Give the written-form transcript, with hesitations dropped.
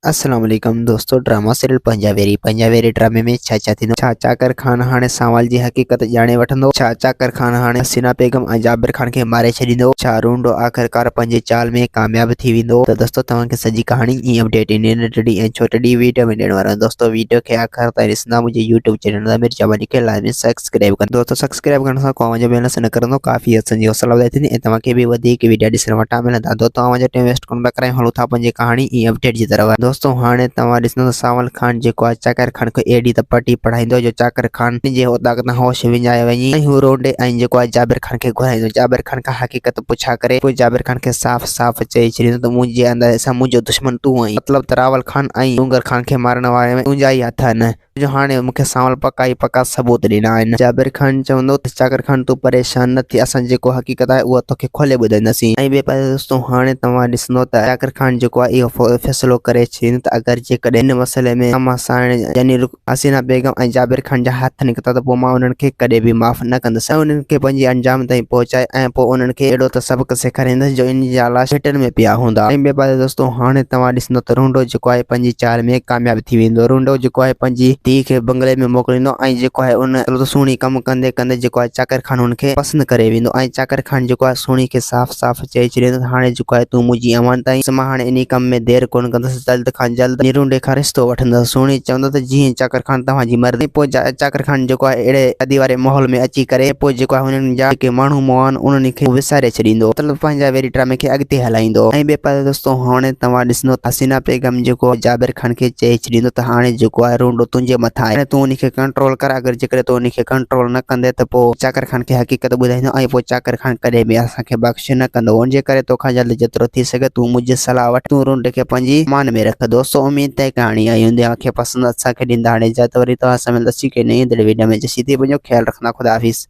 अस्सलाम वालेकुम दोस्तों। ड्रामा सीरियल पंजावेरी ड्रामे में छा थींदो। छा चाकर खान हाणे सावल जी हकीकत ॼाणे वठंदो। छा चाकर खान हाणे हसीना बेगम ऐं जाबिर खान खे मारे छॾींदो। छा रूंडो आख़िरकार पंहिंजे चाल में कामयाब थी वेंदो। त दोस्तों तव्हांखे सॼी कहानी ई अपडेट इन नंढड़ी ऐं छोटड़ी वीडियो में ॾियण वारो आहियां। दोस्तों वीडियो खे आख़िर ताईं ॾिसंदा मुंहिंजे यूट्यूब चैनल दा मिर्जाबानी खे लाज़मी सब्सक्राइब कनि। दोस्तों सब्सक्राइब करण सां को मुंहिंजो महिनत न करंदो काफ़ी असांजी हौसला वधाए थींदी ऐं तव्हांखे बि वधीक वीडियो ॾिसण वटां मिलंदा। दोस्तों तव्हां मुंहिंजो टाइम वेस्ट कोन था करायो, हलूं था पंहिंजी कहानी ई अपडेट जी तरफ़। दोस्तों हाणे तव्हां ॾिसंदो सावल खान जेको आहे चाकर खान खे एडी त पटी पढ़ाईंदो जो चाकर खान जे हुतां खां होश विञाए वञी ऐं हू रोंडे ऐं जेको आहे जाबिर खान खे घुराईंदो। जाबिर खान खां हकीकत पुछा करे पोइ जाबिर खान खे साफ़ साफ़ चई छॾींदो त मुंहिंजे अंदरि सां मुंहिंजो दुश्मन तूं आहीं। मतिलबु त रावल खान ऐं डूंगर खान खे मारण वारे में तुंहिंजा ई हथ आहिनि। जो हाणे मूंखे सावल पका सबूत ॾिना आहिनि। जाबिर खान चवंदो त चाकर खान तूं परेशान न थी, असां जेको हकीकत आहे उहा तोखे खोले ॿुधाईंदासीं। ऐं ॿिए पासे दोस्तों हाणे तव्हां ॾिसंदो त चाकर खान जेको आहे इहो फ़ैसिलो करे छॾींदो त अगरि जेकॾहिं हिन मसइले में घमासान यानी हसीना बेगम ऐं जाबिर खान जा हथ निकिता त पोइ मां उन्हनि खे कॾहिं बि माफ़ न कंदुसि ऐं उन्हनि खे पंहिंजे अंजाम ताईं पहुचाए ऐं पोइ उन्हनि खे अहिड़ो त सबक़ सेखारींदुसि जो इन जा लाश हिटनि में पिया हूंदा। ऐं ॿिए पासे दोस्तों हाणे तव्हां ॾिसंदो त रूंडो जेको आहे पंहिंजी चाल में कामयाब थी वेंदो। रूंडो जेको आहे पंहिंजी धीउ खे बंगले में मोकिलींदो ऐं जेको आहे उन सुहिणी कमु कंदे कंदे जेको आहे चाकर खान हुनखे पसंदि करे वेंदो ऐं चाकर खान जेको आहे सुहिणी खे साफ़ साफ़ चई छॾींदो त हाणे जेको आहे तूं मुंहिंजी अमानत आहीं, मां हाणे इन कम में देरि कोन कंदुसि, जल्द खां जल्द रूंडे खां रिश्तो वठंदुसि। सुहिणी चवंदो त जीअं चाकर खान तव्हांजी मर्ज़ी। पोइ चाकर खान जेको आहे अहिड़े शादी वारे माहौल में अची करे पोइ जेको आहे हुननि जा जेके माण्हू आहिनि उन्हनि खे विसारे छॾींदो, मतिलबु पंजावेरी ड्रामे खे अॻिते हलाईंदो। ऐं ॿिए पासे दोस्तों हाणे तव्हां ॾिसंदो हसीना बेगम जेको जाबिर खान खे चई छॾींदो त हाणे जेको आहे रूंडो तुंहिंजे मथां आहे, तूं उनखे कंट्रोल कर। अगरि जेकॾहिं तूं उनखे कंट्रोल न कंदे त पोइ चाकर खान खे हकीकत ॿुधाईंदो ऐं पोइ चाकर खान कॾहिं बि असांखे बख़्श न कंदो। उनजे करे तोखां जल्द जेतिरो थी सघे तूं मुंहिंजी सलाह वठ, तूं रूंडे खे पंहिंजी मान में रख। दोस्तों उम्मीद है कहानी आई हूंदी, तव्हांखे पसंदि असांखे ॾींदा। हाणे इजाज़त, वरी तव्हां सां मिलंदासीं के नई वीडियो में। जसी थी वञो, ख्यालु रखना, खुदा हाफ़िज़।